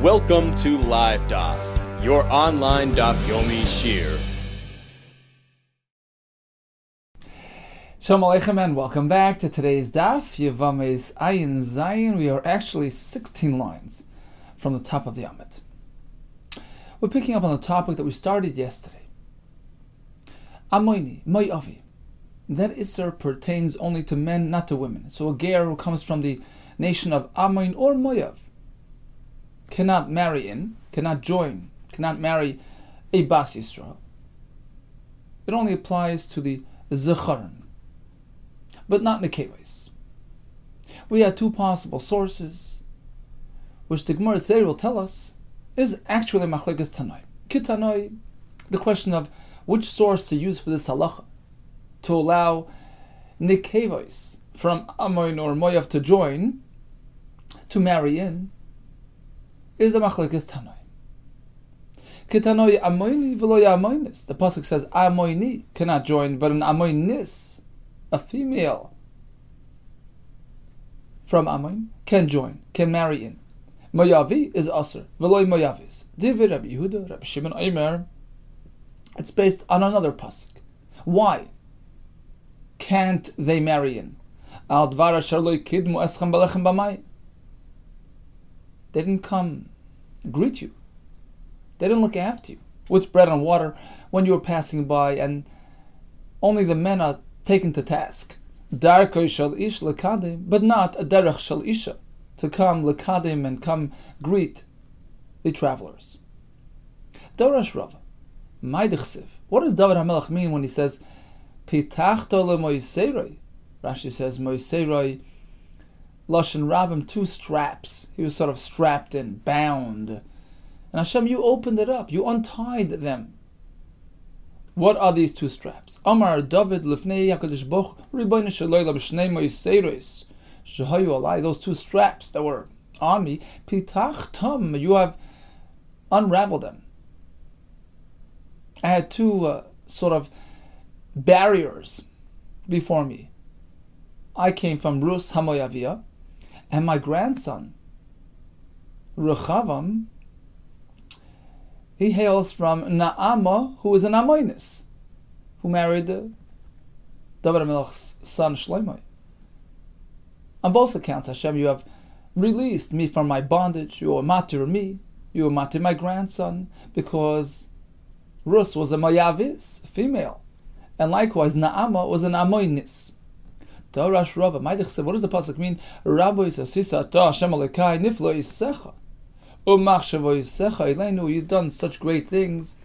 Welcome to Live Daf, your online Daf Yomi Shir. Shalom Aleichem and welcome back to today's Daf, Yevamos Ayin Zayin. We are actually 16 lines from the top of the Amid. We're picking up on the topic that we started yesterday. Amoini, Moyavi. That Isser pertains only to men, not to women. So a ger who comes from the nation of Amoin or Moyav cannot marry in, cannot join, cannot marry a Bas Yisrael. It only applies to the Zecharon, but not Nekevos. We had two possible sources, which the Gemara today will tell us is actually Machlekes Tanoi. Kitanoi, the question of which source to use for this halacha, to allow Nekevos from Amoin or Moyav to join, to marry in, is the Machlekes Tanoi. Kitanoi Amoini v'lo Amoinis. The pasuk says Amoini cannot join, but an Amoinis, a female from Amoin, can join, can marry in. Moyavi is Aser, v'lo Moyavis. Divi Rabbi Yehuda, Rabbi Shimon Omer. It's based on another pasuk. Why can't they marry in? Al dvar asher lo yikidmu eschem belechem b'may. They didn't come greet you. They didn't look after you with bread and water when you were passing by, and only the men are taken to task. Darkei shel ish lekadim, but not a derech shel isha, to come lekadim and come greet the travelers. Dorash Rava, Maidichsiv. What does David HaMelech mean when he says pitachto lemoiseroi? Rashi says moiseroi Lashon Rabim, two straps. He was sort of strapped in, bound. And Hashem, you opened it up. You untied them. What are these two straps? Amar David Lifnei HaKadosh Baruch Ribono Shel Olam Shnei Moiseros Shehayu Alai. Those two straps that were on me, Pitachtam, you have unraveled them. I had two sort of barriers before me. I came from Rus Hamoyavia, and my grandson, Rechavam, he hails from Naama, who is an Amoinis, who married David HaMelech's son Shlomo. On both accounts, Hashem, you have released me from my bondage. You are matir me. You are matir my grandson, because Rus was a Moyavis, female, and likewise Naama was an Amoinis. Dorash Rava, what does the pasuk mean? Rabbi Yisasisa ta Hashem Alekai niflo yisecha umachshavo yisecha Eleinu. You've done such great things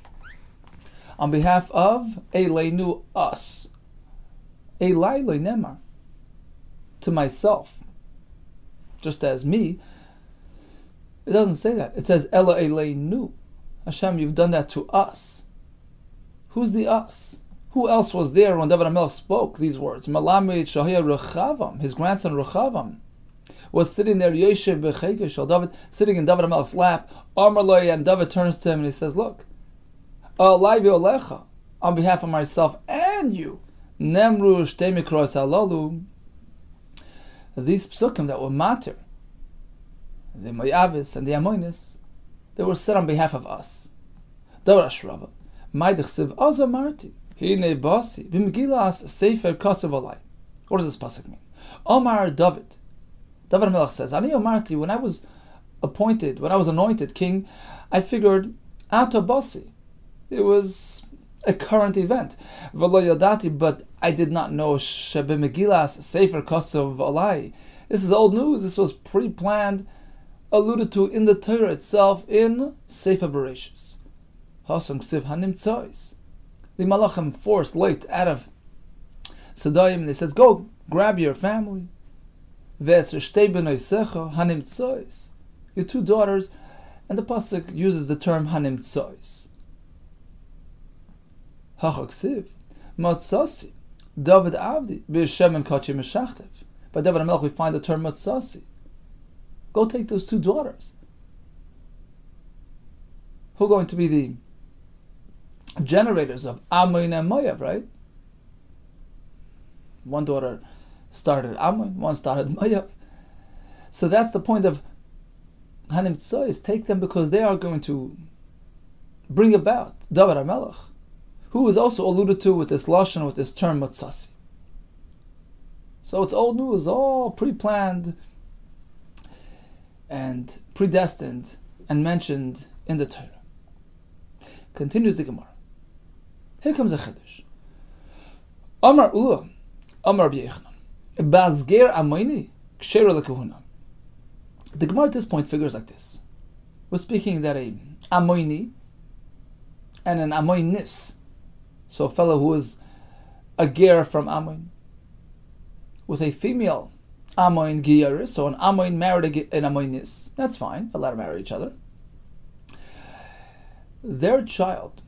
on behalf of Eleinu, us. Elai lo nemar, to myself, just as me. It doesn't say that. It says Ela Eleinu. Hashem, you've done that to us. Who's the us? Who else was there when David HaMelech spoke these words? Malamid Shahaya Rechavam, his grandson Rechavam, was sitting there, Yeshiv B'cheke Shel David, sitting in David HaMelech's lap. Amarloi, and David turns to him and he says, look, Alai v'olecha, on behalf of myself and you, Nemru Shtei Mikros Halalu, these psukim that were matir, the Moyavis and the Amoinis, they were said on behalf of us. Dorash Rava, Maidichsiv Azamarti. Hine basi b'megilas sefer kasav alai. What does this pasuk mean? Omar David HaMelech says, Ani Omarti, when I was appointed, when I was anointed king, I figured Ata basi. It was a current event. V'lo yadati, but I did not know sheb'megilas sefer kasav alai. This is old news. This was pre-planned, alluded to in the Torah itself in Sefer Bereshis. Hasam ksiv hanim tzois. The Malachim forced Lot out of Sodom, and they says, go, grab your family. Your two daughters, and the pasuk uses the term hanim tzois. Hachaksiv, matzasi, David Avdi, b'Yeshem and Kachi Meshachtev. By David HaMelech we find the term matzasi. Go take those two daughters. Who are going to be the generators of Amoin and Moyav, right? One daughter started Ammon, one started Moav. So that's the point of Hanimtsois, take them because they are going to bring about David HaMelech, who is also alluded to with this lashon, with this term Matzasi. So it's old news, all pre-planned and predestined and mentioned in the Torah. Continues the Gemara. Here comes a chiddush. Amar Ula, Amar Rabbi Yehuda, Bazger Amoini, Ksher LeKahuna. The Gemara at this point figures like this. We're speaking that a Amoini and an Amoinis, so a fellow who is a ger from Amoin, with a female Amoin Giyaris, so an Amoin married an Amoinis, that's fine, allowed to marry each other. Their child,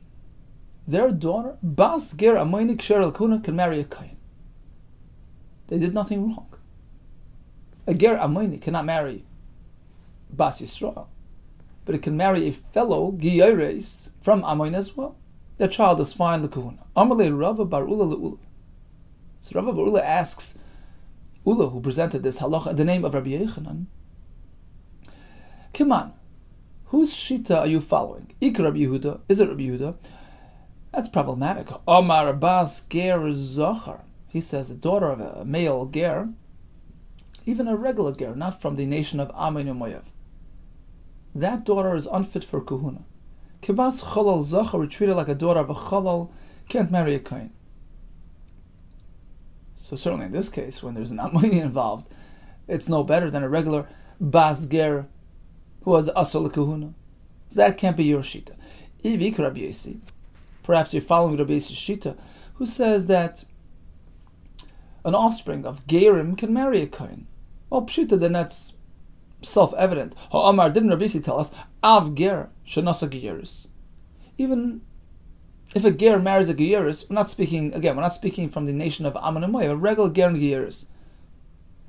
their daughter, Bas Ger Amoini Ksher LeKahuna, can marry a Kain. They did nothing wrong. A ger Amoini cannot marry Bas Yisrael, but it can marry a fellow Giyaris from Amoin as well. Their child is fine LeKahuna. Amalei Rava Bar Ula LeUla. So Rava Bar Ula asks Ula, who presented this halacha in the name of Rabbi Yehuda, Kiman, whose shita are you following? Ik Rabbi Yehuda, is it Rabbi Yehuda? That's problematic. Omar Bas Ger Zachar. He says the daughter of a male ger, even a regular ger, not from the nation of Ammon and Moav, that daughter is unfit for kahuna. Kibas Chalal Zachar, treated like a daughter of a Chalal, can't marry a Kain. So certainly in this case, when there's an Ammonian involved, it's no better than a regular Bas Ger who has Asal Kahuna. So that can't be your Shita. Ivik Rabbi Yossi, perhaps you're following Rabbi Yossi's Shita, who says that an offspring of Gerim can marry a Kain. Well, Pshita, then that's self-evident. Ha'amar, didn't Rabbi Yossi tell us, Av Ger Shanasa Geyeris? Even if a ger marries a geyeris, we're not speaking from the nation of Ammon and Moav, a regular ger and geyeris.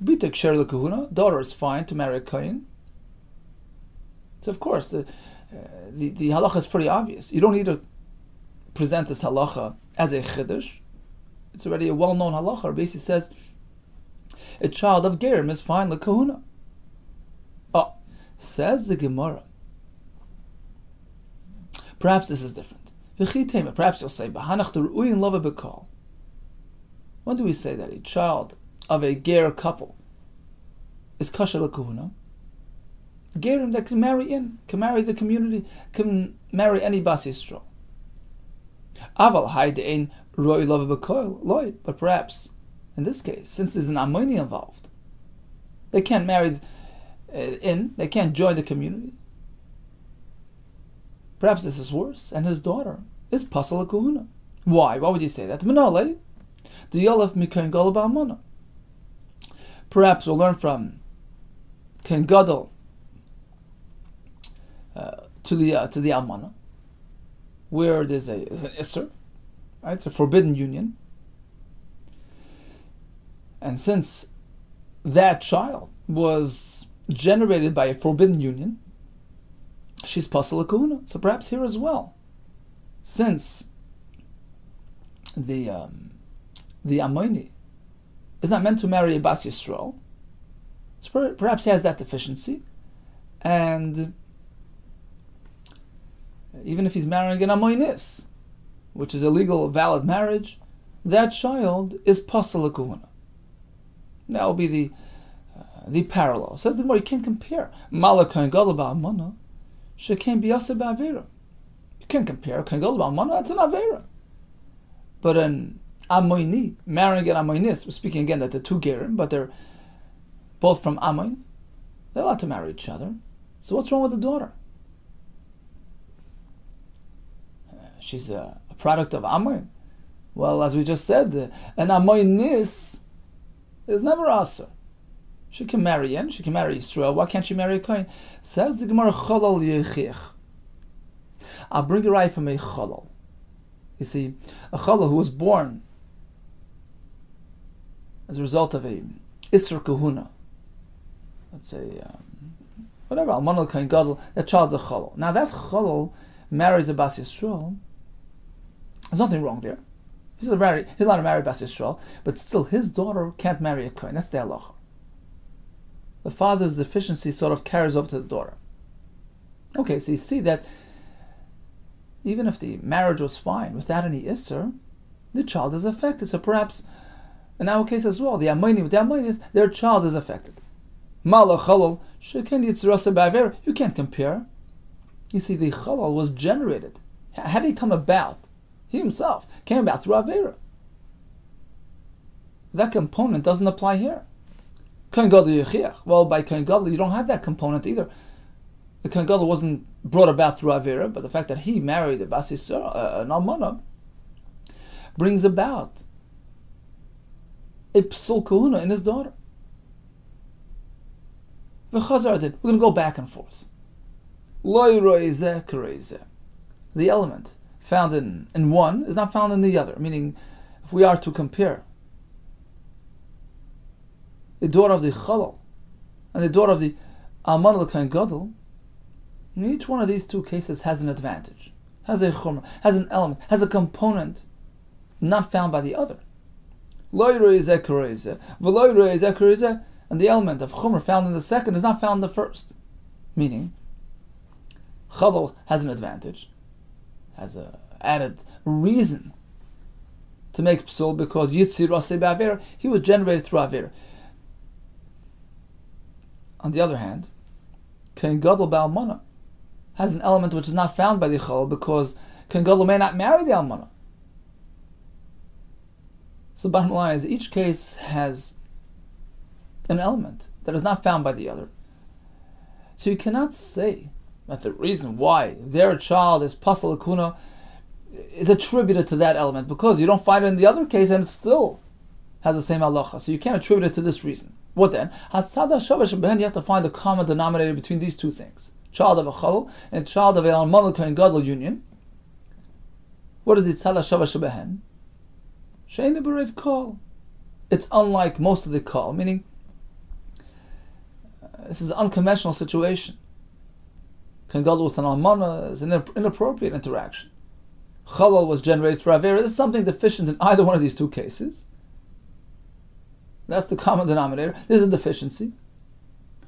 Bitek Ksher LeKahuna, daughter is fine to marry a Kain. So of course, the halacha is pretty obvious. You don't need to present this halacha as a chiddush. It's already a well-known halacha. Basically says a child of gerim is fine LeKahuna. Oh, says the Gemara. Perhaps this is different. Perhaps you'll say, when do we say that a child of a ger couple is kasher LeKahuna? Gerim that can marry the community, can marry any Bas Yisrael. Aval haydein roi love b'koil loy. But perhaps in this case, since there's an Ammoni involved, they can't marry they can't join the community. Perhaps this is worse, and his daughter is pasal LeKahuna. Why? Why would you say that? Manale, the yolef mikain gadol ba'amana. Perhaps we'll learn from Ken Gadol to the Almana, where there's an Isser, right? It's a forbidden union, and since that child was generated by a forbidden union, she's pasal LeKahuna. So perhaps here as well, since the Ammoni is not meant to marry a Bas Yisrael, so perhaps he has that deficiency, and even if he's marrying an Ammonis, which is a legal, valid marriage, that child is pasal LeKahuna. That will be the parallel. Says the more you can't compare. Malakain gadol ba'amana shekain biyasa ba'avera. You can't compare kain gadol ba'amana. That's an avera. But an Ammoni marrying an Ammonis, we're speaking again that they're two gerim, but they're both from Ammon. They're allowed to marry each other. So what's wrong with the daughter? She's a product of Ammon. Well, as we just said, an Ammonis is never asa. She can marry in, she can marry Yisrael. Why can't she marry a Kain? Says the Gemara, Chalal Yechich. I'll bring a right from a Chalal. You see, a Chalal who was born as a result of a Isser Kahuna. Let's say, whatever, Almanal Kain Gadol, that child's a Chalal. Now that Chalal marries a Bas Yisrael. There's nothing wrong there. He's allowed to marry Bas Yisrael, but still his daughter can't marry a Kain. That's the halacha. The father's deficiency sort of carries over to the daughter. Okay, so you see that even if the marriage was fine without any Isser, the child is affected. So perhaps in our case as well, the Amayni with the Amaynis, their child is affected. Mala Chalal, Sheken Yitzrasa Ba'aver, you can't compare. You see, the Chalal was generated. How did he come about? He himself came about through Avera. That component doesn't apply here. Kohen Gadol Yechiach. Well, by Kohen Gadol, you don't have that component either. The Kohen Gadol wasn't brought about through Avera, but the fact that he married a Bas Yisrael, an Almana, brings about a Psul Kahuna in his daughter. We're going to go back and forth. The element found in one is not found in the other. Meaning, if we are to compare the daughter of the Chalal and the daughter of the Alman Kohen Gadol, in each one of these two cases has an advantage, has a chumrah, has an element, has a component not found by the other. And the element of chumrah found in the second is not found in the first. Meaning, Chalal has an advantage, has an added reason to make psul because Yitzir Rasei Ba'aver, he was generated through Aver. On the other hand, Kohen Gadol Ba'almana has an element which is not found by the Chalal because Kohen Gadol may not marry the Almana. So the bottom line is each case has an element that is not found by the other. So you cannot say that the reason why their child is pasal akuna is attributed to that element because you don't find it in the other case and it still has the same halacha. So you can't attribute it to this reason. What then? You have to find a common denominator between these two things. Child of a chalal and child of a alman kohen gadol union. What is the tzad hashava shebehen? She'ein berev kol. It's unlike most of the kol, meaning this is an unconventional situation. Kohen gadol with an almana is an inappropriate interaction. Chalal was generated through avera. There's something deficient in either one of these two cases. That's the common denominator. There's a deficiency.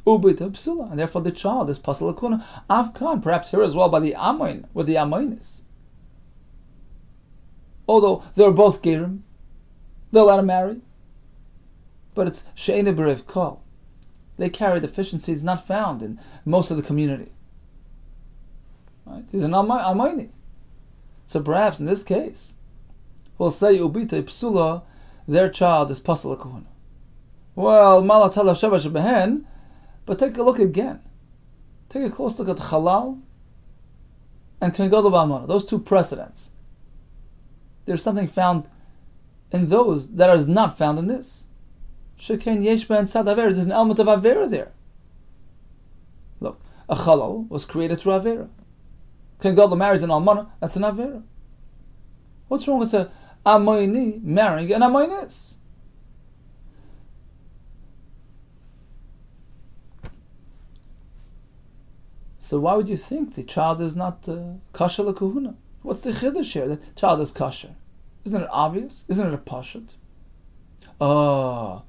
Ubita psula, and therefore the child is pasal akuna. Afkan, perhaps here as well by the amain, with the amainis. Although they're both gerim, they're allowed to marry, but it's she'ein berev kol. They carry deficiencies not found in most of the community. Right? He's an amaini. So perhaps in this case, we'll say ubita psula, their child is pasal akuna. Well, malat halav shavash behen, but take a look again. Take a close look at Chalal and Kohen Gadol Ba'almana, those two precedents. There's something found in those that is not found in this. Sheken yesh ben tzad avera. There's an element of avera there. Look, a Chalal was created through avera. Kohen Gadol marries an almana. That's an avera. What's wrong with a amayni marrying an amaynis? So why would you think the child is not kasher l'kuhuna? What's the chiddush here? The child is kasher. Isn't it obvious? Isn't it a pashut? Oh.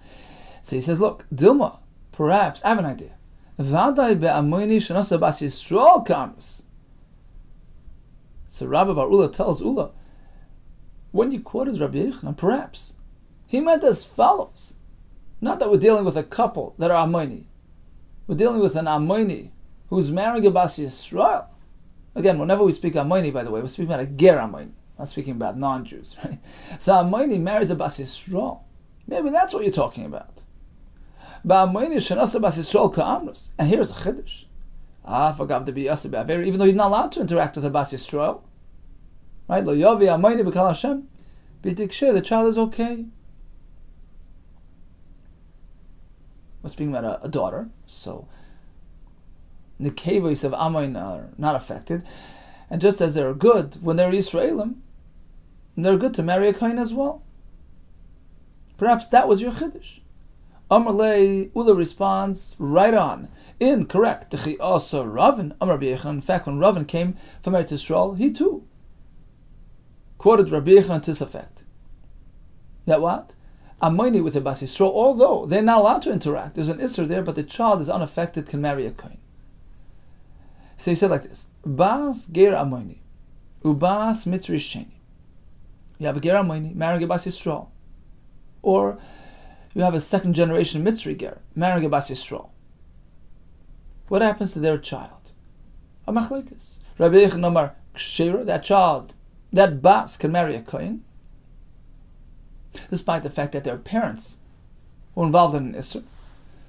So he says, look, Dilma, perhaps, I have an idea. V'adai be'amoyni shenasa bas Yisrael kamis. So Rabbi Bar Ula tells Ula, when you quoted Rabbi Yehuda, perhaps, he meant as follows. Not that we're dealing with a couple that are amoyni. We're dealing with an amoyni who's marrying a Bas Yisrael. Again, whenever we speak Amayni, by the way, we're speaking about a Ger Amayni, not speaking about non-Jews, right? So Amayni marries a Bas Yisrael. Maybe that's what you're talking about. But Amayni shenasa Bas Yisrael ka'amrus. And here's a chiddush. Forgav to be yaseh be'aver, even though you're not allowed to interact with a Bas Yisrael. Right? Lo yovi Amayni b'kal Hashem. B'tikshe, the child is okay. We're speaking about a daughter, so the kavos of Amoin are not affected, and just as they're good when they're Yisraelim, they're good to marry a Kohen as well. Perhaps that was your chiddush. Amrlei Ula responds right on, incorrect. Dechi also Ravin Amar Rabbi Yehuda. In fact, when Ravin came from Eretz Yisrael, he too quoted Rabbi Yehuda to this effect. That what? Amoini with a Bas Yisrael, although they're not allowed to interact, there's an Isser there, but the child is unaffected, can marry a Kohen. So he said like this: Bas ger Amoini, ubas mitzri sheni. You have a ger Amoini marrying a bas Yisrael, or you have a second generation mitzri ger marrying a bas Yisrael. What happens to their child? A machlokes. Rabbi Yehuda Amar Kshera, that child, that bas can marry a kohen, despite the fact that their parents were involved in an isser.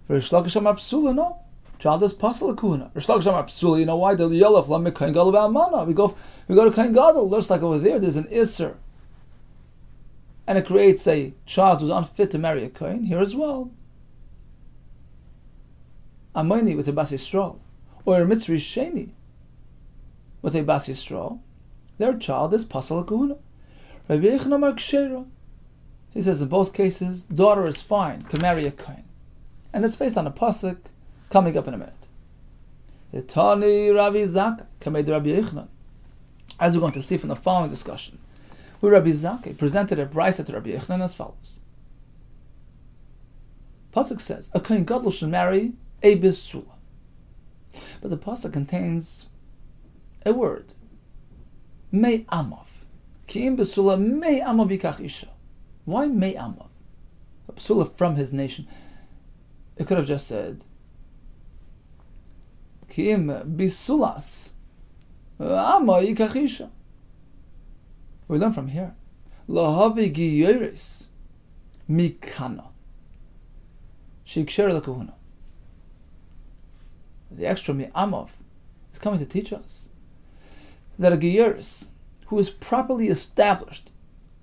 Rish Lakish Amar Psula, no. Child is pasal kuna. Rish Lakish Amar Psula, you know why? The yellow lam kohen gadol ba'amana. We go to kohen gadol. Looks like over there's an isser, and it creates a child who's unfit to marry a kohen. Here as well, Amoini with a bas Yisrael, or a mitzri sheni with a bas Yisrael, their child is pasal kuna. Rabbi Yehuda Amar Kshera. He says in both cases, daughter is fine, can marry a kohen. And that's based on a pasuk coming up in a minute. Itani Rabbi Zakkai, Kamei Rabbi Yehuda. As we're going to see from the following discussion, where Rabbi Zakkai presented a brisa to Rabbi Yehuda as follows. Pasuk says, a kohen gadol should marry a besula. But the pasuk contains a word, mei amav. Ki im besula mei amav yikach isha. Why mei amav? A besula from his nation. It could have just said, Ki im bisulas ama yikach isha. We learn from here, lahavi giyeris mikana shikshera lekahuna. The extra mi'amav is coming to teach us that a giyeris who is properly established,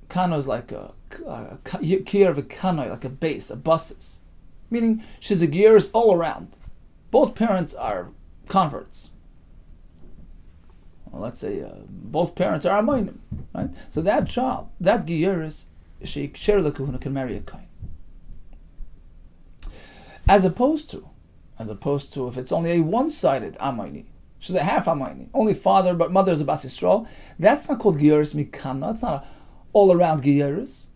kana is like a kier of a kanoi, like a base, a basis, meaning she's a giyeris all around. Both parents are converts. Well, let's say both parents are amoinim, right? So that child, that giyeris, she ksher lekahuna, can marry a kohen. As opposed to if it's only a one-sided amoini, she's a half amoini, only father but mother is a bas Yisrael, that's not called giyeris mikana, it's not an all-around giyeris.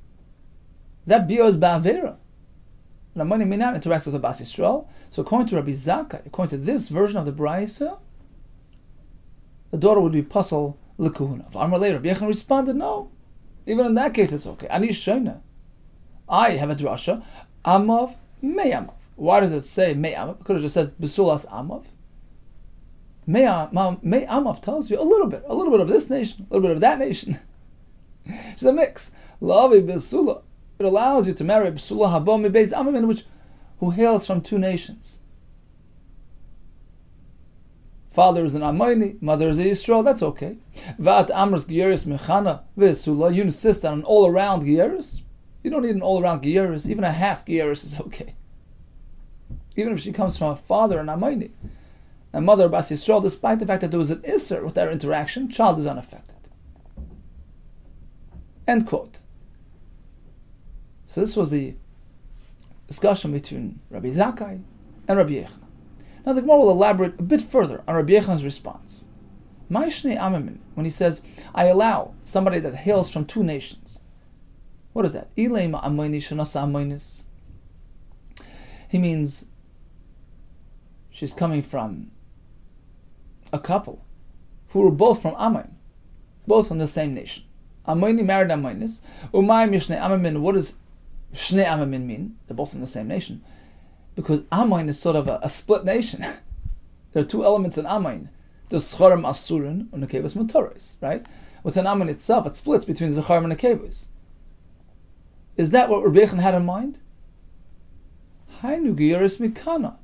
That bio is ba'avera. An amoini may not interact with a bas Yisrael. So according to Rabbi Zakkai, according to this version of the brisa, the daughter would be pasal lekahuna. Amar later, Rabbi Yehuda responded, no. Even in that case, it's okay. Ani shayna. I have a drasha, amav mei amav. Why does it say mei amav? It could have just said besulas amav. Mei amav tells you a little bit of this nation, a little bit of that nation. It's a mix. Lavi besula. It allows you to marry besula haba mi beis amav, who hails from two nations. Father is an Amoini, mother is a Yisrael, that's okay. Vat Amras Giyeris Mechana Vesula, you insist on an all-around Giyeris. You don't need an all-around Giyeris, even a half Giyeris is okay. Even if she comes from a father, an Amoini, and mother Bas Yisrael, despite the fact that there was an Isser with their interaction, child is unaffected. End quote. So this was the discussion between Rabbi Zakkai and Rabbi Yehuda. Now the Gemara will elaborate a bit further on Rabbi Yehuda's response. Ma'ishnei amamin, when he says, I allow somebody that hails from two nations. What is that? Ilema amoini shenasa amoinis. He means she's coming from a couple who were both from Amoin, both from the same nation. Amoini married amoinis. Umay mishnei amamin, what does shnei amamin mean? They're both from the same nation. Because Amoin is sort of a split nation. There are two elements in Amoin. There's Zecharim Asurin and Nekevos Mutaris, right? Within Amoin itself, it splits between Zecharim and Nekevos. Is that what Rabbi Yehuda had in mind? Hainu Giyeris Mikana.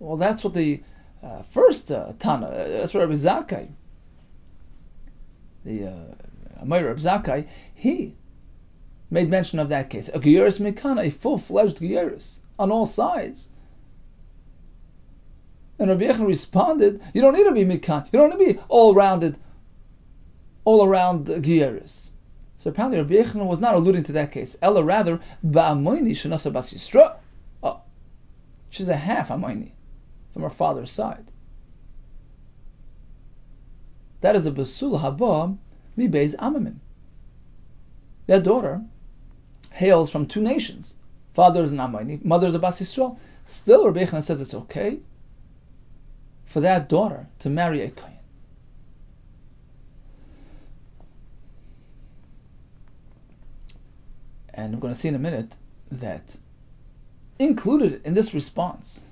Well, that's what the first Tana, that's what Rabbi Zakkai, the Amir Rabbi Zakkai, he made mention of that case. A Giyeris Mikana, a full-fledged Giyeris, on all sides. And Rabbi Yehuda responded, you don't need to be Mikan, you don't need to be all-around Giyeris. So apparently Rabbi Yehuda was not alluding to that case. Ella rather, Ba'amoini Shenasa Bas Yisrael. Oh, she's a half Amoini from her father's side. That is a Basul Haba Mi Beis Amamin. Their daughter hails from two nations. Father is an Amoini, mother is a Bas Yisrael. Still, Rabbi Yehuda says it's okay for that daughter to marry a kohen. And we're going to see in a minute that included in this response,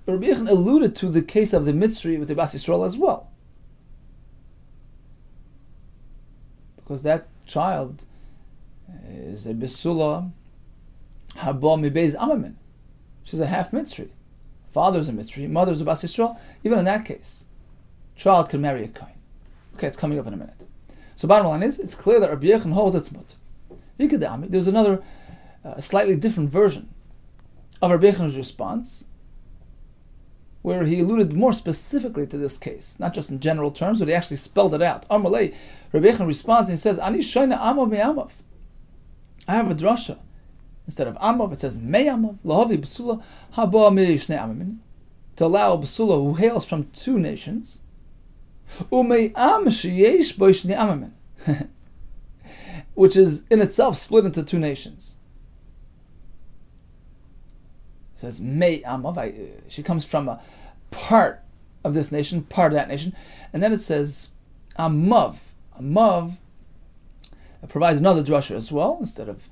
Rabbi Yechon alluded to the case of the Mitzri with the Bas Yisrael as well. Because that child is a Besula Haba Mibeiz Amamin. She's a half Mitzri. Father's a Mitzri, mother's a Bas Yisrael. Even in that case, child can marry a Kohen. Okay, it's coming up in a minute. So bottom line is, it's clear that Rabbi Yechon holds its mut. There's another slightly different version of Rabbi Yechon's response, where he alluded more specifically to this case, not just in general terms, but he actually spelled it out. Amalei, Rabbi Yechon responds and he says, Ani shoyna amav me'amav. I have a drasha. Instead of amav, it says me'amav, lahavi besula haba me'shnei amamin, to allow a besula who hails from two nations, u'me'am sheyesh bo shnei amamin, which is in itself split into two nations. It says me'amav, she comes from a part of this nation, part of that nation, and then it says amav. Amav provides another drasha as well, instead of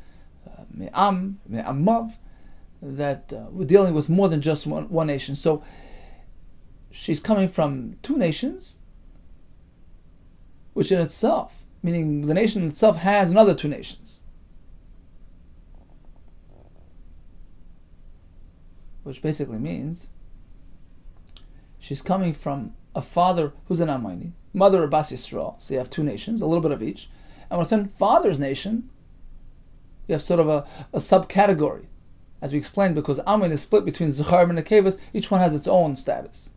me'amav, that we're dealing with more than just one nation. So she's coming from two nations, which in itself, meaning the nation itself has another two nations, which basically means she's coming from a father who's an Amayni, mother of Bas Yisrael. So you have two nations, a little bit of each. And within father's nation, you have sort of a subcategory, as we explained, because Amayni is split between Zechar and Nekevas. Each one has its own status.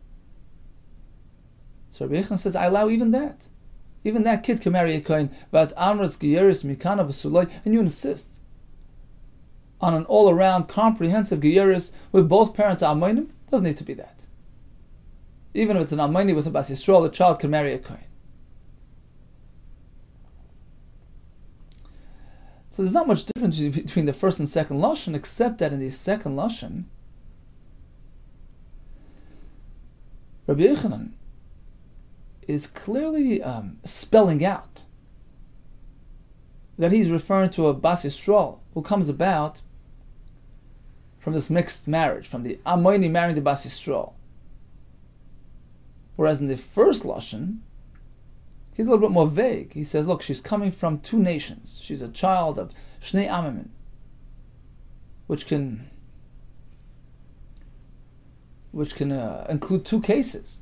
So Rabbi Yechon says, I allow even that. Even that kid can marry a Kohen, but Amras Geyeris Mikana V'Sulay, and you insist on an all-around comprehensive Geyeris with both parents Amaynim. Doesn't need to be that. Even if it's an Amayni with a Bas Yisrael, a child can marry a Kohen. So there's not much difference between the first and second Lashon, except that in the second Lashon, Rabbi Yehuda is clearly spelling out that he's referring to a Bas Yisrael who comes about from this mixed marriage, from the Amayni marrying the Bas Yisrael. Whereas in the first Lashon, he's a little bit more vague. He says, look, she's coming from two nations. She's a child of Shnei Amamin, which can include two cases.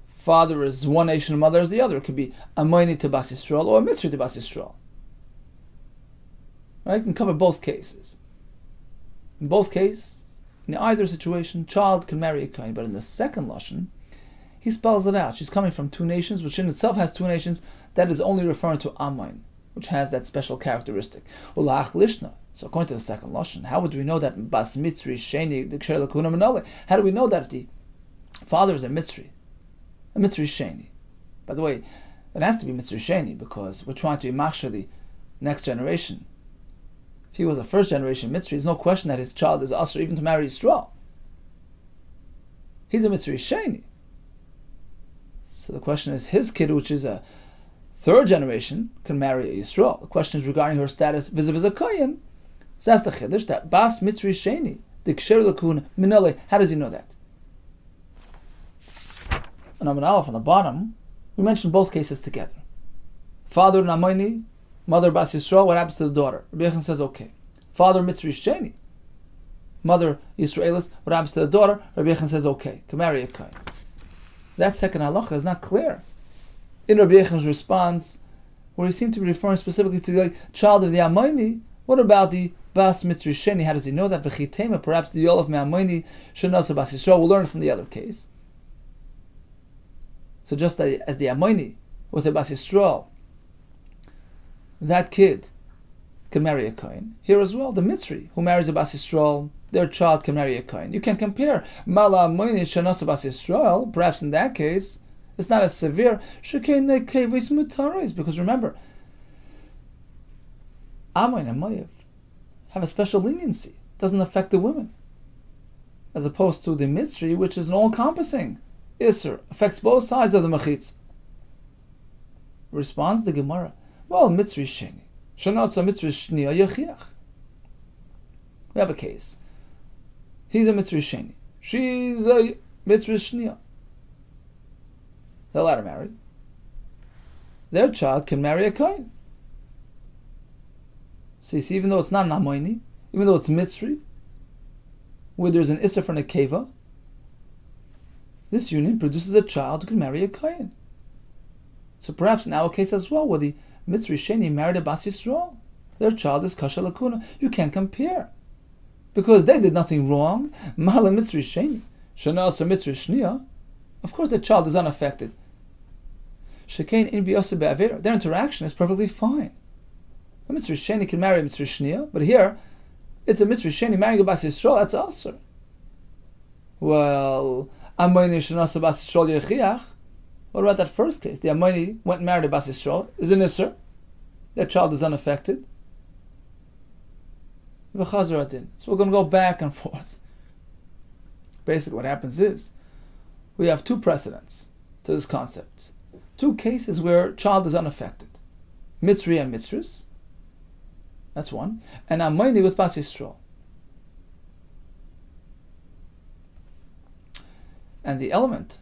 Father is one nation, mother is the other. It could be Amayni to Bas Yisrael or a Mitzri to Bas Yisrael. Right? It can cover both cases. In both cases, in either situation, child can marry a Kohen. But in the second Lashon, he spells it out. She's coming from two nations, which in itself has two nations. That is only referring to Amayn, which has that special characteristic. Ulach Lishna. So according to the second Lashon, how would we know that Bas Mitzri Sheni the Ksher Lakuna Manale? How do we know that if the father is a Mitzri Sheni? By the way, it has to be Mitzri Sheni because we're trying to be machshir the next generation. If he was a first generation Mitzri, there's no question that his child is asur even to marry Yisrael. He's a Mitzri Sheni. So the question is, his kid, which is a third generation, can marry a Yisrael. The question is regarding her status vis-a-vis a Kohen. So that's the Chiddush, that Bas Mitzri Sheni, the Ksher Lakun Minale. How does he know that? And Amud Aleph on the bottom, we mentioned both cases together. Father Namayni, mother Bas Yisrael, what happens to the daughter? Rabbi Yechon says, okay. Father Mitzri Sheni, mother Yisraelis, what happens to the daughter? Rabbi Yechon says, okay, can marry a Kohen. That second halacha is not clear in Rabbi Yechon's response, where he seemed to be referring specifically to the child of the Amayni. What about the Bas Mitzri Sheni? How does he know that? V'chitema, perhaps the Yol of Me'amayni Shenasa Bas Yisrael. We'll learn from the other case. So just as the Amayni with the Bas Yisrael, that kid can marry a Kohen. Here as well, the Mitzri who marries a Bas Yisrael, their child can marry a Kohen. You can compare Mala Amayni Shenasa Bas Yisrael. Perhaps in that case, it's not as severe. Because remember, Amayn and Mayev have a special leniency. It doesn't affect the women. as opposed to the Mitzri, which is an all-encompassing Isser, affects both sides of the Mechitz. Responds the Gemara, well, Mitzri Sheni. Shanotza Mitzri Shniya Yechiach. We have a case. He's a Mitzri Sheni. She's a Mitzri Shniya. They'll let her marry. Their child can marry a Kohen. So you see, even though it's not an Amoini, even though it's Mitzri, where there's an Isser for Nekeva, this union produces a child who can marry a Kohen. So perhaps in our case as well, where the Mitzri Sheni married a Bas Yisrael, their child is Kasha Lakuna. You can't compare. Because they did nothing wrong. Mala Mitzri Sheni, Shana Asa Mitzri Shniya, of course the child is unaffected. Shekain in Biyasa Be'avera, their interaction is perfectly fine. A Mitzri Sheni can marry a Mitzri Shniya, but here, it's a Mitzri Sheni marrying a Bas Yisrael, that's Asr. Well, Amayni Shanasa Bas Yisrael Yechiach. What about that first case? The Amayni went and married a Bas Yisrael, is an Isser. Their child is unaffected. V'chazar adin. So we're going to go back and forth. Basically what happens is, we have two precedents to this concept. Two cases where child is unaffected. Mitzri and Mitzris. That's one. And Amayni with Bas Yisrael. And the element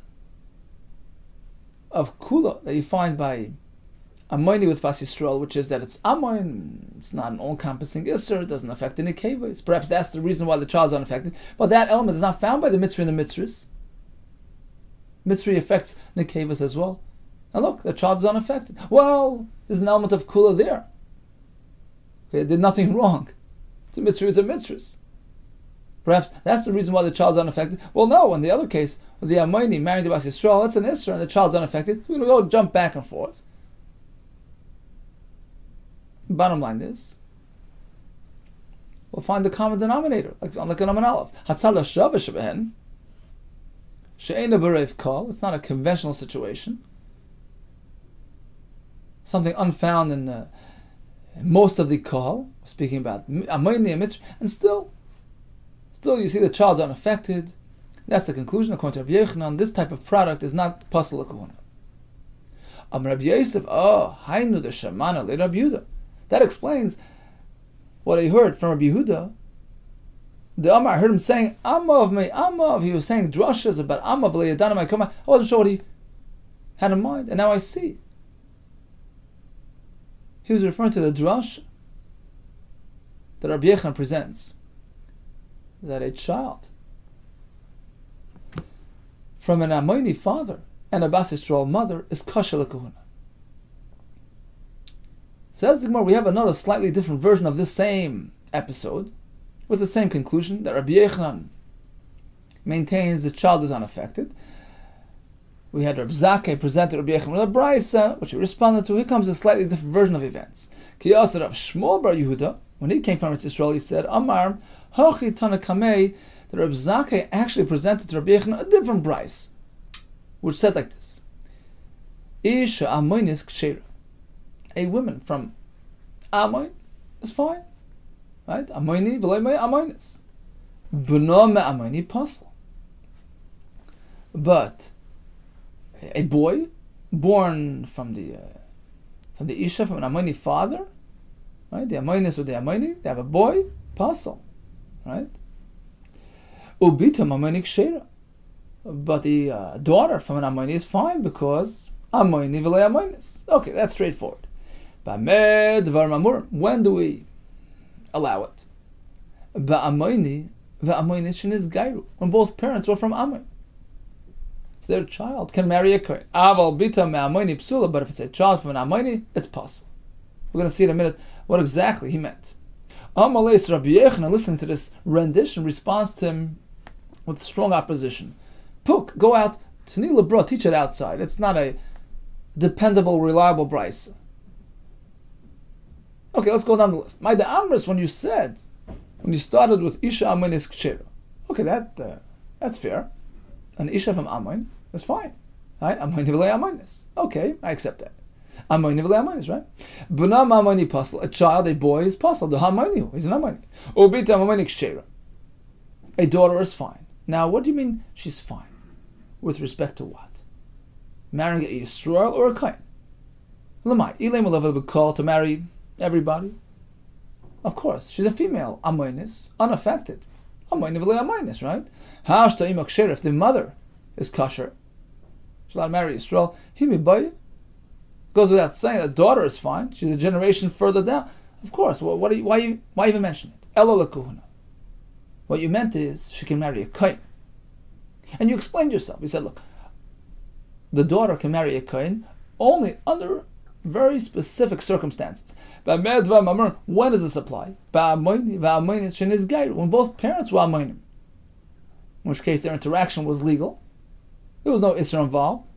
of Kula that you find by Amayni with Bas Yisrael, which is that it's Amoin, it's not an all-encompassing Isser, it doesn't affect any Kevos. Perhaps that's the reason why the child is unaffected. But that element is not found by the Mitzri and the Mitzris. Mitzri affects Nekevas as well. And look, the child is unaffected. Well, there's an element of Kula there. Okay, it did nothing wrong. It's a Mitzri, it's a Mitzris. Perhaps that's the reason why the child is unaffected. Well, no, in the other case, with the Amayni marrying the Bas Yisrael, it's an Isser and the child's unaffected. We're going to go jump back and forth. Bottom line is, we'll find the common denominator, like an Aman Aleph. Hatzala Shavah Shebehen, She'ena Berev Kol, it's not a conventional situation. Something unfound in most of the Kol, speaking about Amayni and Mitzri, and still you see the child's unaffected. That's the conclusion according to Rabbi Yehuda. This type of product is not Pasal L'Kuhuna. Rabbi Yosef, Hainu the Shamana le Rabbi Yehuda. That explains what I heard from Rabbi Yehuda. The Amar, I heard him saying, Amav me, Amav. He was saying drashas about Amav le'yadana ma'ikoma. I wasn't sure what he had in mind, and now I see. He was referring to the drash that Rabbi Yehuda presents, that a child from an Amayni father and a Bas Yisrael mother is kasha l'kuhuna. Says the Gemara, we have another slightly different version of this same episode, with the same conclusion, that Rabbi Yehuda maintains the child is unaffected. We had Rabbi Zakkai presented Rabbi Yehuda with a braysa, which he responded to. Here comes a slightly different version of events. Ki yasser Rav Shmuel bar Yehuda, when he came from Israel, he said, Amar, hachi tanakamei, that Rabbi Zakkai actually presented to Rabbi Yehuda a different braysa, which said like this: Isha amoinis kshera. A woman from Amoin is fine, right? Amoini v'loy amoinis. B'no me amoini pasal. But a boy born from the Isha, from an Amoini father, right? The Amoinis with the Amoini, they have a boy, pasal, right? Ubita Amoini kshera. But the daughter from an Amoini is fine because Amoini v'loy amoinis. Okay, that's straightforward. When do we allow it? When both parents were from Amoin. So their child can marry a Kohen. But if it's a child from an Amoini, it's possible. We're going to see in a minute what exactly he meant. Rabbi Yehuda, listening to this rendition, responds to him with strong opposition. Puk, go out, Tanila Bro, teach it outside. It's not a dependable, reliable brayso. Okay, let's go down the list. My Amris, when you started with Isha Amoinis Kshera. Okay, that's fair. An Isha from Amoin is fine. Right? Amoin V'lei Amoinis. Okay, I accept that. Amoin V'lei Amoinis, right? Bunam Amoini Pasal. A child, a boy is Pasal. The Hamoini, he's an Amoini. Obita Amoini Kshera. A daughter is fine. Now, what do you mean she's fine? With respect to what? Marrying a Yisrael or a Kain? Lamai, Ilay Malav would call to marry everybody. Of course, she's a female, Amoinis, unaffected. Amoinis v'le Amoinis, right? Hashta imak sher, if the mother is kosher, she's allowed to marry Yisrael. Himi goes without saying, the daughter is fine. She's a generation further down. Of course, why even mention it? Elo lekuhuna. What you meant is she can marry a Kain. And you explained yourself. You said, look, the daughter can marry a Kain only under very specific circumstances. When does this apply? When both parents were Amoinim. In which case their interaction was legal. There was no Isra involved.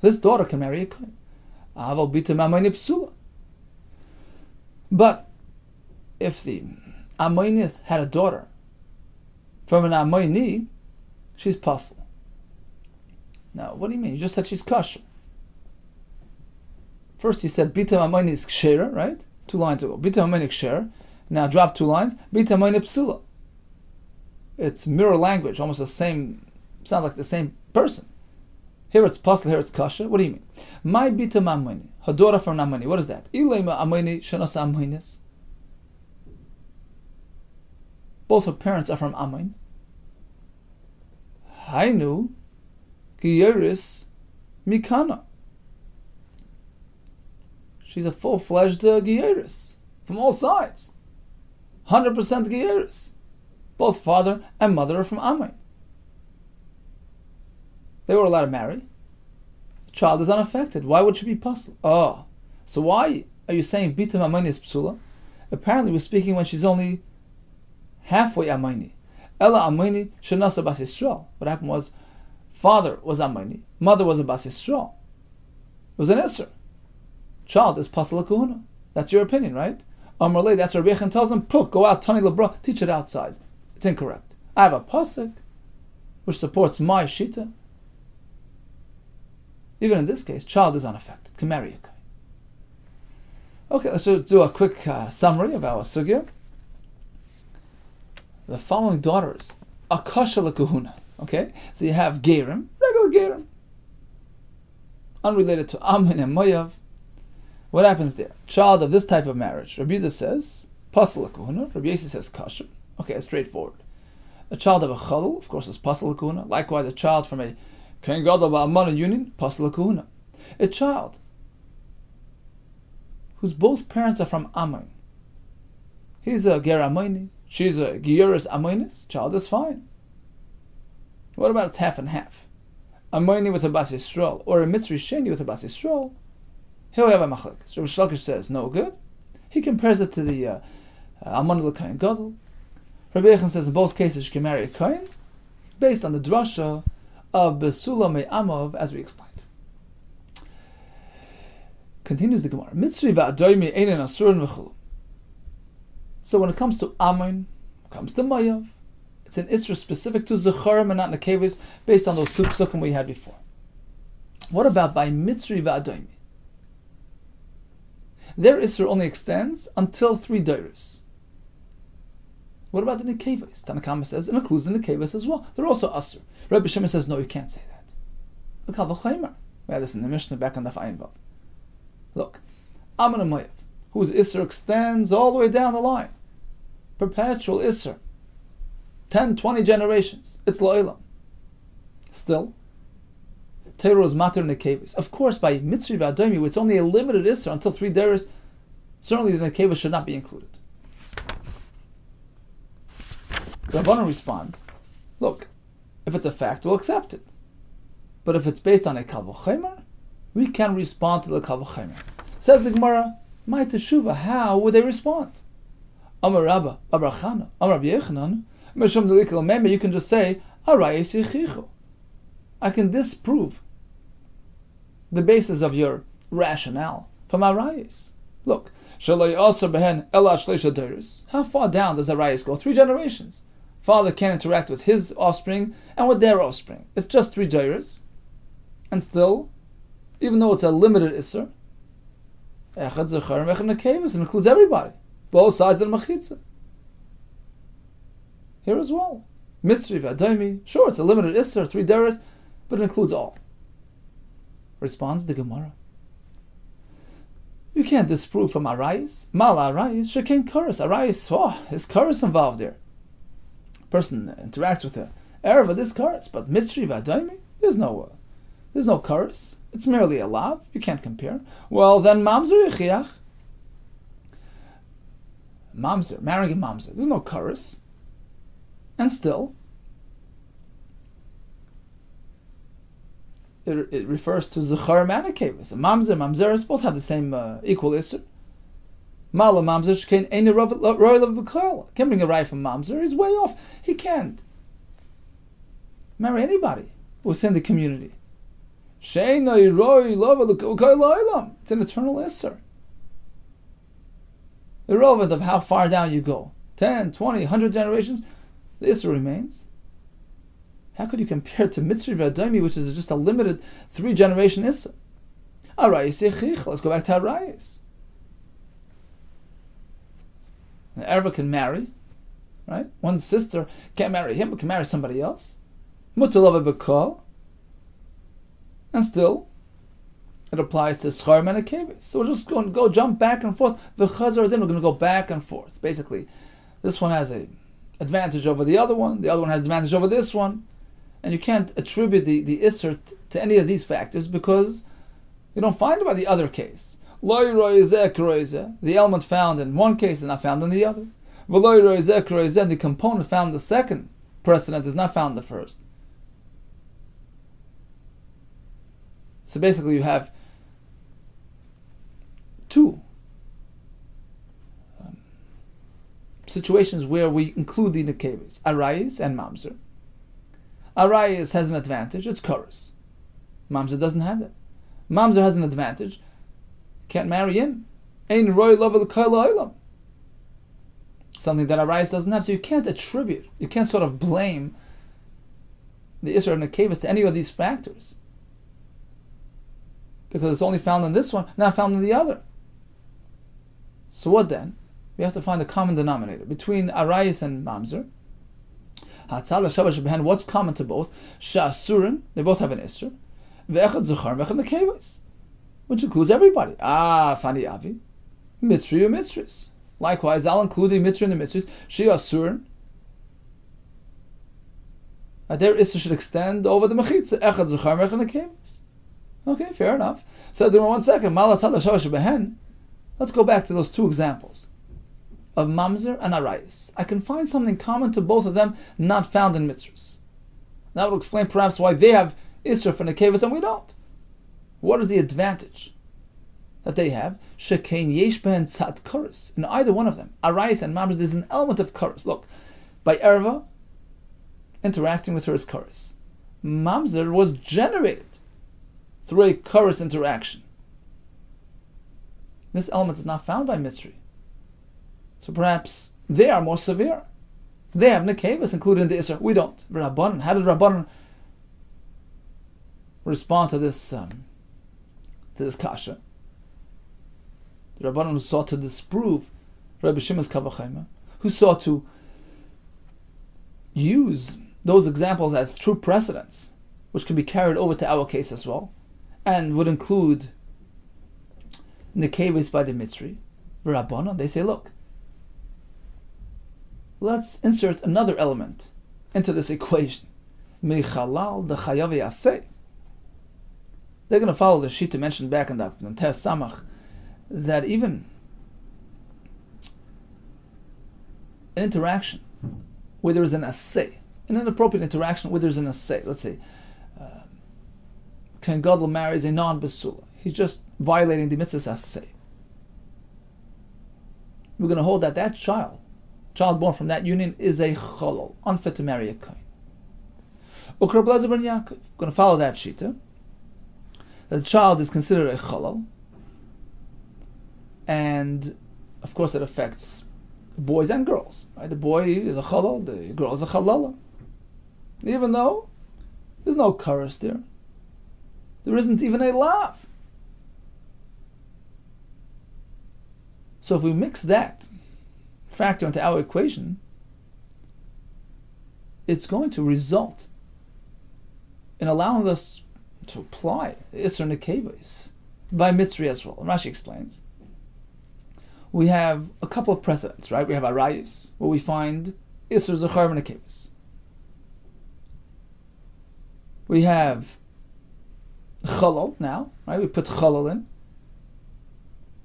This daughter can marry a Kain. But if the Amoinis had a daughter from an Amoini, she's puzzle. Now, what do you mean? You just said she's kosher. First he said Bita Amoini is kshera, right? 2 lines ago. Bita Amoini kshera. Now drop 2 lines. Bita Amoini psula. It's mirror language, almost the same. Sounds like the same person. Here it's puzzle, here it's kosher. What do you mean? My Bita Amoini, her daughter from Amoini. What is that? Ilema Amoini shenas Amoinis. Both her parents are from Amoin. Hainu Giyeris Mikana. She's a full-fledged Giyeris from all sides. 100% Giyeris. Both father and mother are from Amoin. They were allowed to marry. The child is unaffected. Why would she be puzzled? Oh, so why are you saying Bita Amoini is psula? Apparently we're speaking when she's only halfway Amoini. Ella Amoini shenasa bas Yisrael. What happened was, father was Amoini, mother was a bas Yisrael. It was an Isser. Child is pasal kahuna. That's your opinion, right? Amrle, that's Rabbi Yehuda tells him, go out, Tani Lebra, teach it outside. It's incorrect. I have a pasuk which supports my shita. Even in this case, child is unaffected. Can marry a guy. Okay, let's do a quick summary of our sugya. The following daughters, akasha lekahuna. Okay, so you have gerim, regular gerim, unrelated to Amin and Moav. What happens there? Child of this type of marriage. Rabbi Yehuda says pasal lekahuna. Rabbi Yossi says kasha. Okay, it's straightforward. A child of a chalul, of course, is pasal lekahuna. Likewise, a child from a Kain Gadol ba'amana union, pasal lekahuna. A child whose both parents are from Amin. He's a ger Amoini. She's a Giyuris Amoinis. Child is fine. What about it's half and half? Amoini with a Bas Yisrael or a Mitzri Sheni with a Bas Yisrael? Here we have a machlekes. Rabbi Shlakish says no good. He compares it to the Amon l'Kain Gadol. Rabbi Yehuda says in both cases she can marry a Kain based on the drasha of Besula Me'amov, as we explained. Continues the Gemara. Mitzri va'adoymi einen asurin v'chulu. So when it comes to Ammon, comes to Moav, it's an Isra specific to Zecharim and not Nekevis, based on those 2 psukim we had before. What about by Mitzri va'adoymi? Their Isra only extends until 3 dairis. What about the Nekevis? Tanakama says it includes the Nekevis as well. They're also Asr. Rabbi Shimon says no, you can't say that. Look how the Chaymer. We had this in the Mishnah back on the Ayin Vav. Look, Ammon and Moav, whose Isser extends all the way down the line. Perpetual Isser. 10, 20 generations. It's Lo'ilam. Still, Torah is Mater Nekevis. Of course, by Mitzri v'Adomi, it's only a limited Isser until 3 days. Certainly the Nekevis should not be included. The Rabbanan respond, look, if it's a fact, we'll accept it. But if it's based on a Kal V'Chomer, we can respond to the Kal V'Chomer. Says the Gemara, my teshuva, how would they respond? Amar Rabba, Abrachana, Amar Rabbi Yechanan, Meshum Delikal Meme, you can just say, Arayis Yichichu. I can disprove the basis of your rationale from Arayis. Look, Shalai Asar Behen Elat Shleisha Deiris. How far down does Arayis go? 3 generations. Father can interact with his offspring and with their offspring. It's just 3 Deiris. And still, even though it's a limited Isser, Echad Zechar and Echad Nekevis, it includes everybody. Both sides of the Mechitza. Here as well. Mitzri v'adaimi. Sure, it's a limited isser, 3 deres, but it includes all. Responds the Gemara. You can't disprove from Arayis. Mal Arayis, Shekain Karas. Arayis, is Karas involved there. Person interacts with the Erev of this Karas, but Mitzri v'adaimi, there's no Karas. It's merely a lav. You can't compare. Well, then Mamzer Yechiach. Mamzer, marrying a Mamzer. There's no Karas. And still, it refers to Zecharim and Nekevus. Mamzer, Mamzeres both have the same equal Isser. Mala Mamzer Shekain Ein Roy Lev B'Kol. Can't bring a Rai from Mamzer. He's way off. He can't marry anybody within the community. It's an eternal Isser. Irrelevant of how far down you go. 10, 20, 100 generations, the Isser remains. How could you compare to Mitzri v'Adaimi, which is just a limited 3-generation Isser? Arayis Yechich. Let's go back to Arayis. The Erva can marry, right? One sister can't marry him, but can marry somebody else. Mutalava B'Kol. And still, it applies to Schar and Nekevus. So we're just going to go jump back and forth. The Chazar Din, we're going to go back and forth. Basically, this one has an advantage over the other one has an advantage over this one. And you can't attribute the Isser to any of these factors because you don't find it by the other case. The element found in one case is not found in the other. The component found in the second precedent is not found in the first. So basically you have two situations where we include the Nekevus, Arayis and Mamzer. Arayis has an advantage, it's Chorus. Mamzer doesn't have that. Mamzer has an advantage, can't marry in. Ein Roy Level Kailam. Something that Arayis doesn't have, so you can't attribute, you can't sort of blame the Isra and Nekevus to any of these factors. Because it's only found in this one, not found in the other. So what then? We have to find a common denominator between Arayis and Mamzer. What's common to both? Sha'asurin, they both have an Isra. Ve'echad Zechar, ve'echad Nekevus, which includes everybody. Fani Avi, Mitzri or Mitzris. Likewise, I'll include the Mitzri and the Mitzris. Sha'asurin, their Isra should extend over the Mechitza. Echad Zechar, ve'echad Nekevus. Okay, fair enough. So there 1 second. Let's go back to those 2 examples of Mamzer and Arayis. I can find something common to both of them not found in Mitzvahs. That would explain perhaps why they have Isra for Nekevus and we don't. What is the advantage that they have? Shekain yesh behen tzad chorus. In either one of them, Arayis and Mamzer, there's an element of chorus. Look, by Erva, interacting with her is chorus. Mamzer was generated through a chorus interaction. This element is not found by Mitzri. So perhaps they are more severe. They have Nekevus included in the Isra. We don't. Rabbanan. How did Rabbanan respond to this kasha? The Rabbanan who sought to disprove Rabbi Shimon's Kavachayma, who sought to use those examples as true precedents, which can be carried over to our case as well, and would include Nekevus by the Mitzri. Rabbanan, they say, look, let's insert another element into this equation. Mechalal de chayav yaseh. They're going to follow the shita mentioned back in the Tes Samach, that even an interaction where there is an assay, an inappropriate interaction where there's an assay, let's say, Ken Gadol marries a non-Besula. He's just violating the mitzvah's assay. We're going to hold that that child born from that union is a cholol, unfit to marry a kohen. Ukra Blazer ben Yaakov, going to follow that shita, that the child is considered a cholol, and of course it affects boys and girls. Right? The boy is a cholol, the girl is a chalala. Even though there's no chorus there, there isn't even a lav. So if we mix that factor into our equation, it's going to result in allowing us to apply Isser Nekevos by Mitzri as well. And Rashi explains. We have a couple of precedents, right? We have Arayis, where we find Isser Zechar Nekevos. We have Chalal now, right? We put Chalal in,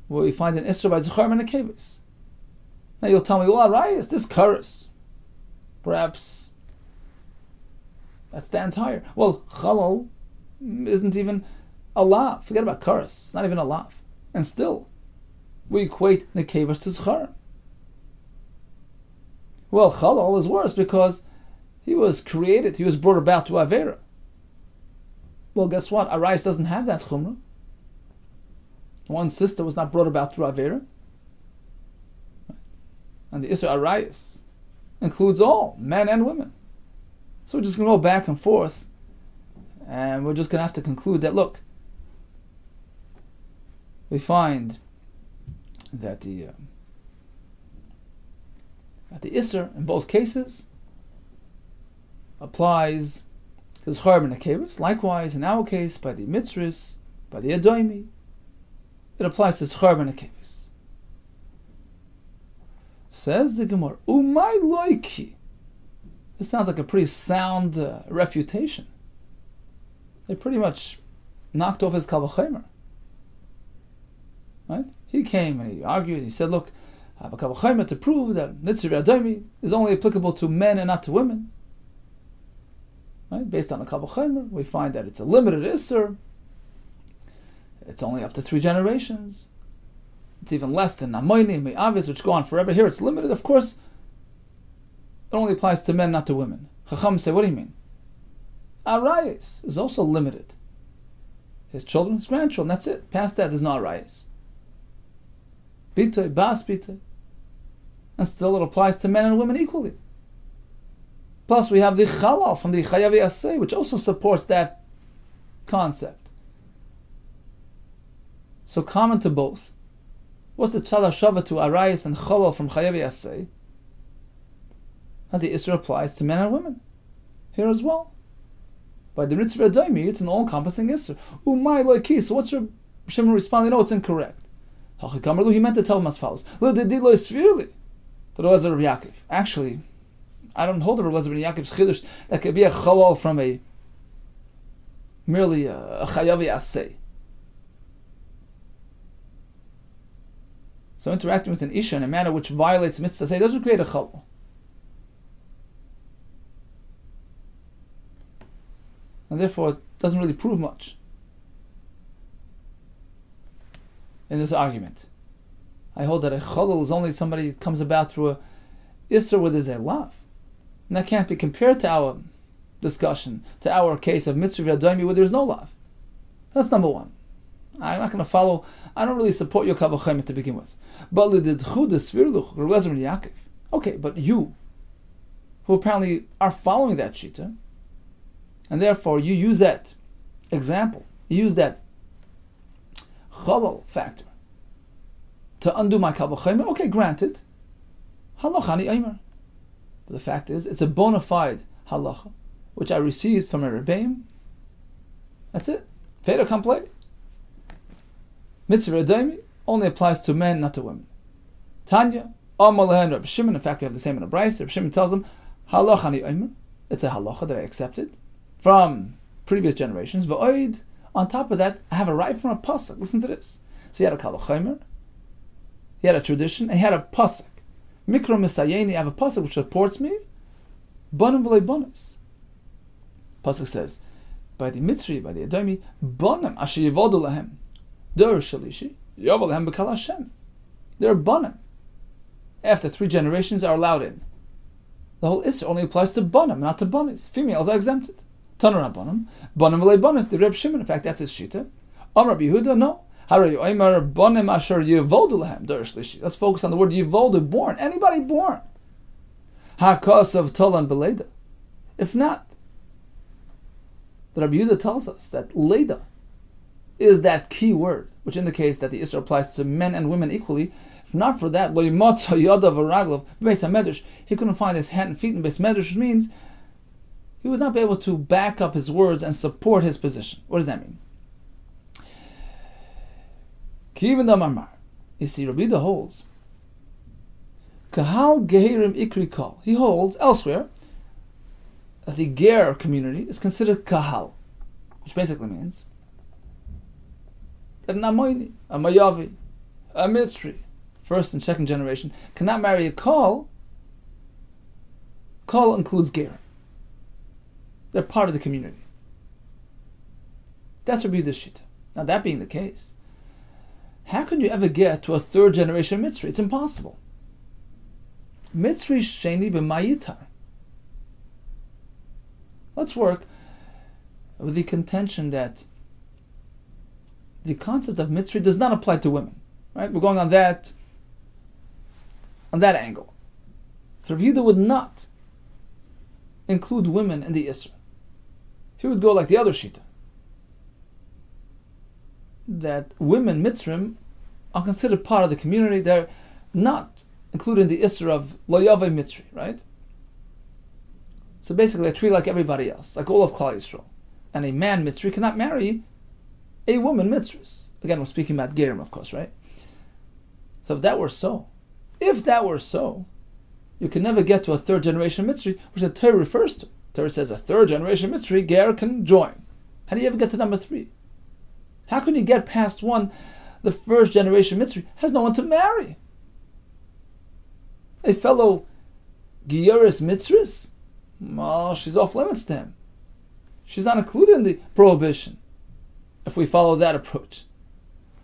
where we find an Isser by Zechar Nekevos. Now you'll tell me, well, Arayis, this Karas. Perhaps that stands higher. Well, Chalal isn't even a lav. Forget about Karas. It's not even a lav. And still, we equate Nekevos to Zechar. Well, Chalal is worse because he was created, he was brought about to Avera. Well, guess what? Arayis doesn't have that chumrah. One sister was not brought about through Avera. And the Isser Arayis includes all, men and women. So we're just going to go back and forth, and we're just going to have to conclude that, look, we find that the Isser in both cases applies to Zechar and Nekevos. Likewise, in our case, by the Mitzris, by the Adoimi, it applies to Zechar and Nekevos. Says the Gemara, Umay loiki. This sounds like a pretty sound refutation. They pretty much knocked off his Kal V'chomer. Right? He came and he argued. He said, look, I have a Kal V'chomer to prove that Nitzir Adomi is only applicable to men and not to women. Right? Based on the Kal V'chomer, we find that it's a limited Isser. It's only up to 3 generations. It's even less than Namoini and Me'avis, which go on forever. Here it's limited. Of course, it only applies to men, not to women. Chacham say, what do you mean? Arayis is also limited. His children, his grandchildren, that's it. Past that, there's no Arayis. Bitay, Bas Bitay. And still it applies to men and women equally. Plus we have the Chalal from the Chayav Yaseh, which also supports that concept. So common to both. What's the Tzala Shava to Arayis and Chalal from Chayav Yaseh? And the Isra applies to men and women. Here as well. By the Mitzvah Adoimi, it's an all-encompassing Isra. Umay loiki. So what's your Shimon responding? No, it's incorrect. He meant to tell him as follows. Actually, I don't hold a Rabbi ben Yaakov's chiddush that could be a Chalal from merely a Chayav Yaseh. So interacting with an Isha in a manner which violates Mitzvah Say doesn't create a Chalal. And therefore it doesn't really prove much in this argument. I hold that a Chalal is only somebody that comes about through a Isser where there's a lav. And that can't be compared to our discussion, to our case of Mitzvah Adomi where there's no lav. That's number one. I'm not going to follow, I don't really support your Kal V'chomer to begin with. But okay, but you, who apparently are following that shita, and therefore you use that example, you use that Chalal factor to undo my Kal V'chomer, okay, granted, halachani aymer. But the fact is, it's a bona fide halacha, which I received from a Rebbeim. That's it. Fait accompli. Mitzvah Adomi only applies to men, not to women. Tanya, Amalahan, Rabbi Shimon, in fact we have the same in a Brayse. Rabbi Shimon tells him, halachani aymer. It's a halacha that I accepted from previous generations. V'oid, on top of that, I have a right from a pasuk. Listen to this. So he had a Kal V'chomer, he had a tradition, and he had a pasuk. Mikra Misayeni, I have a pasuk which supports me. Banim v'lei banis. Pasuk says, by the Mitzri, by the Adomi, banim asher yivodu lahem. Der shalishi, yavol lahem b'kal Hashem. They're banim. After 3 generations are allowed in. The whole Isra only applies to banim, not to banis. Females are exempted. Tanur banim, banim v'lei banis. The Reb Shimon, in fact, that's his shita. Rabbi Yehuda, no. Let's focus on the word yivoldu, born. Anybody born. Hakas of Tolan Beleda. If not, the Rabbi Yehuda tells us that Leda is that key word, which indicates that the Isra applies to men and women equally. If not for that, he couldn't find his hand and feet in Beis Medrash, which means he would not be able to back up his words and support his position. What does that mean? Kivin Damar. You see, Rabbi Yehuda holds Kahal Gehirim Ikri Kol. He holds elsewhere that the Ger community is considered Kahal, which basically means that an Amoini, a Mayavi, a Mitzri, first and second generation, cannot marry a Kol. Kol includes Ger. They're part of the community. That's Rabbi Yehuda's shita. Now, that being the case, how can you ever get to a third generation Mitzri? It's impossible. Mitzri sheni b'mayitar. Let's work with the contention that the concept of Mitzri does not apply to women. Right? We're going on that angle. So Rabbi Yehuda would not include women in the Isra. He would go like the other Shita, that women Mitzrim are considered part of the community. They're not included in the Isra of Lo Yaveh Mitzri, right? So basically they're treated like everybody else, like all of Klal Yisrael. And a man Mitzri cannot marry a woman Mitzris. Again, we're speaking about Gerim, of course, right? So if that were so, you can never get to a third generation Mitzri, which the Torah refers to. The Torah says a third generation Mitzri, Ger can join. How do you ever get to number 3? How can you get past 1? The first generation Mitzri has no one to marry. A fellow Gieris Mitzris, well, she's off limits to him. She's not included in the prohibition, if we follow that approach.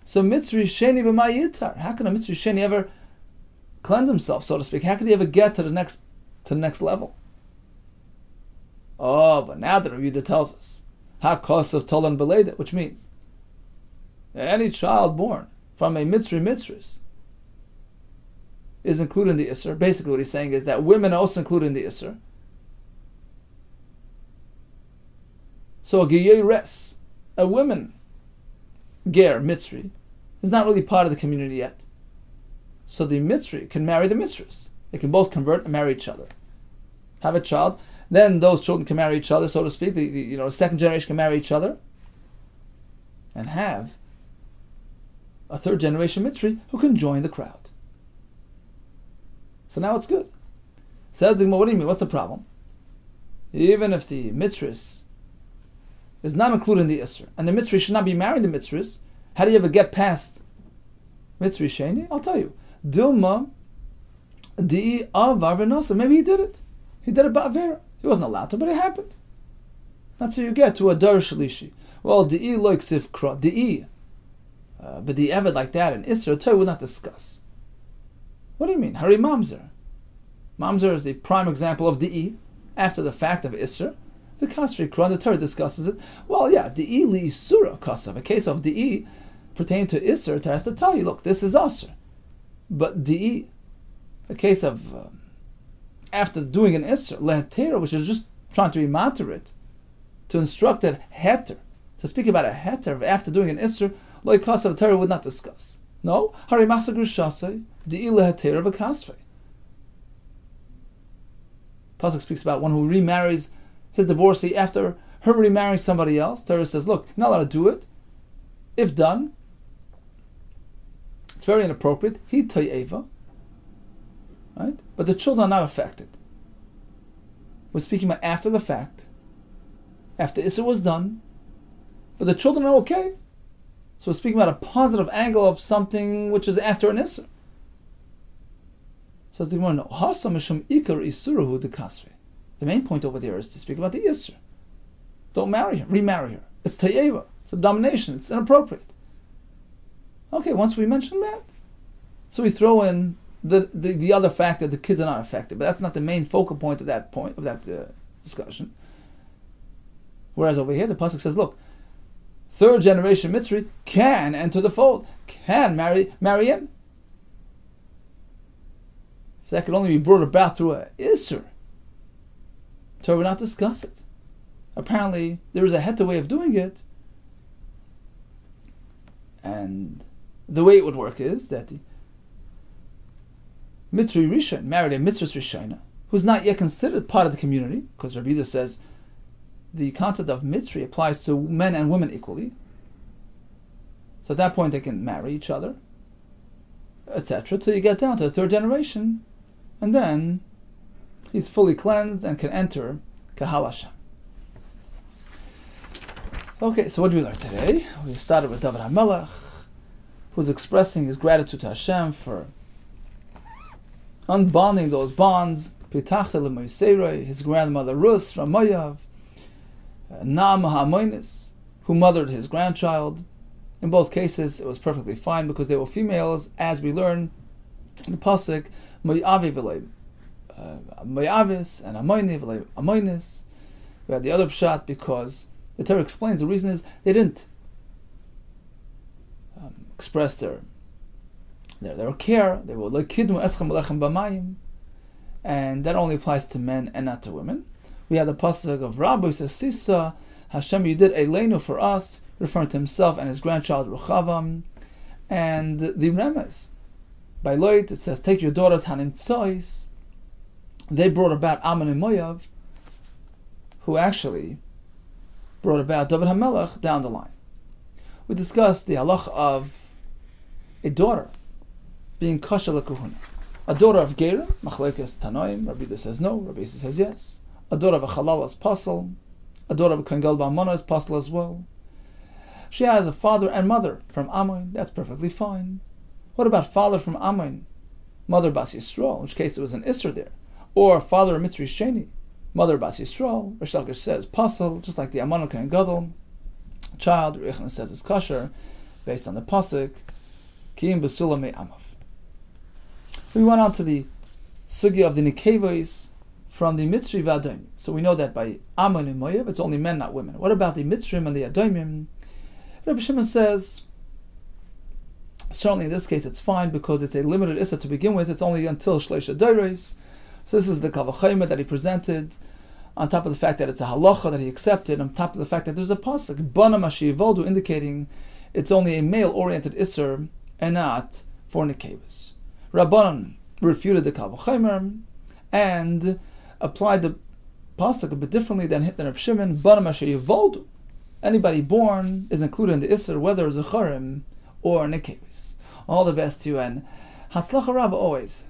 So Mitzri Sheni b'mayitar. How can a Mitzri Sheni ever cleanse himself, so to speak? How can he ever get to the next level? Oh, but now that Rabbi Yehuda tells us, HaKosov Tolan Beleda, which means any child born from a Mitzris is included in the Isser. Basically what he's saying is that women are also included in the Isser. So a Giyei Res, a woman Ger, Mitzri, is not really part of the community yet. So the Mitzri can marry the Mitzris. They can both convert and marry each other. Have a child. Then those children can marry each other, so to speak. The second generation can marry each other. And have a third generation Mitzri who can join the crowd. So now it's good. Says the Gemara, what do you mean? What's the problem? Even if the Mitzris is not included in the Isser, and the Mitzri should not be marrying the Mitzris, how do you ever get past Mitzri Sheni? I'll tell you. Dilma di avar v'nasa. Maybe he did it. He did it ba'avera. He wasn't allowed to, but it happened. That's how you get to a dar shalishi. Well, di'i loik sif kra. Di'i. But the Eved like that in Isra, Torah would not discuss. What do you mean? Hari Mamzer. Mamzer is the prime example of di'i, after the fact of Isra. The Kasri Kra, the Torah discusses it. Well, yeah, di'i li Isura kasav. A case of di'i pertaining to Isra, Torah has to tell you, look, this is Asr. But di'i, a case of after doing an Isra, lehetera, which is just trying to be materit, to instruct that heter, to speak about a heter after doing an Isra, like kasav, Torah would not discuss. No, hari masagru shasei, di'i lehetera v'kasvei. Pasuk speaks about one who remarries his divorcee after her remarrying somebody else. Torah says, look, you're not allowed to do it. If done, it's very inappropriate. He toyeva, right? But the children are not affected. We're speaking about after the fact, after Issa was done, but the children are okay. So we're speaking about a positive angle of something which is after an Issa. So the Gemara, no, Hasa mishum ikar isuruhu de kasve. The main point over there is to speak about the Isser. Don't marry her, remarry her. It's tayeva, it's a domination, it's inappropriate. Okay, once we mention that, so we throw in the other fact that the kids are not affected, but that's not the main focal point of that discussion. Whereas over here, the pasuk says, look, third generation Mitzri can enter the fold, can marry in. So that could only be brought about through a Isser. Torah will not discuss it. Apparently, there is a heter way of doing it, and the way it would work is that the Mitzri Rishon married a Mitzvah Rishona, who's not yet considered part of the community, because Rabbi Yehuda says the concept of mitzri applies to men and women equally. So at that point they can marry each other, etc., till you get down to the third generation, and then he's fully cleansed and can enter Kahal Hashem. Okay, so what did we learn today? We started with David HaMelech, who's expressing his gratitude to Hashem for unbonding those bonds. Pitachta l'moiseiroi, his grandmother Rus from Moav, Naam HaMoinis, who mothered his grandchild. In both cases, it was perfectly fine because they were females, as we learn in the pasuk Moavi v'lei Moavis and Amoini v'lei Amoinis. We had the other pshat because the Torah explains the reason is they didn't express their care. They were like kidmu eschem lechem b'mayim, and that only applies to men and not to women. We had the pasuk of Rabbi says Sisa Hashem, you did Eleinu for us, referring to himself and his grandchild Ruchavam, and the Remes by Loit it says take your daughters Hanim Tzois. They brought about Ammon and Moav, who actually brought about David HaMelech down the line. We discussed the halach of a daughter being kosher l'kuhuna. A daughter of Geira, Machlekes Tanoim, Rabbi Yehuda says no, Rabbi Yehuda says yes. A daughter of a Chalal is possible. A daughter of a Kohen Gadol Ba'amona is possible as well. She has a father and mother from Ammon, that's perfectly fine. What about father from Ammon, mother Bas Yisrael, in which case it was an Isser there? Or father of Mitzri Sheni, mother Bas Yisrael, Rish Lakish says Pasal, just like the Ammon Kohen Gadol child, Rechna says is kosher, based on the pasuk Kiim Besula Me Amav. We went on to the sugya of the Nikevos from the Mitzri V'Adoim. So we know that by Ammon and Moav, it's only men, not women. What about the Mitzrim and the Adoimim? Rabbi Shimon says, certainly in this case it's fine because it's a limited Issa to begin with. It's only until Shleisha Doros. So this is the Kavachayma that he presented, on top of the fact that it's a halacha that he accepted, on top of the fact that there's a pasuk, Bana Mashivoldu, indicating it's only a male-oriented Isser and not for Nikevos. Rabbanan refuted the Kavachayma and applied the pasuk a bit differently than Reb Shimon. Bana Mashivoldu, anybody born is included in the Isser, whether Zecharim or Nikevos. All the best to you, and Hatzlacha Rabba always.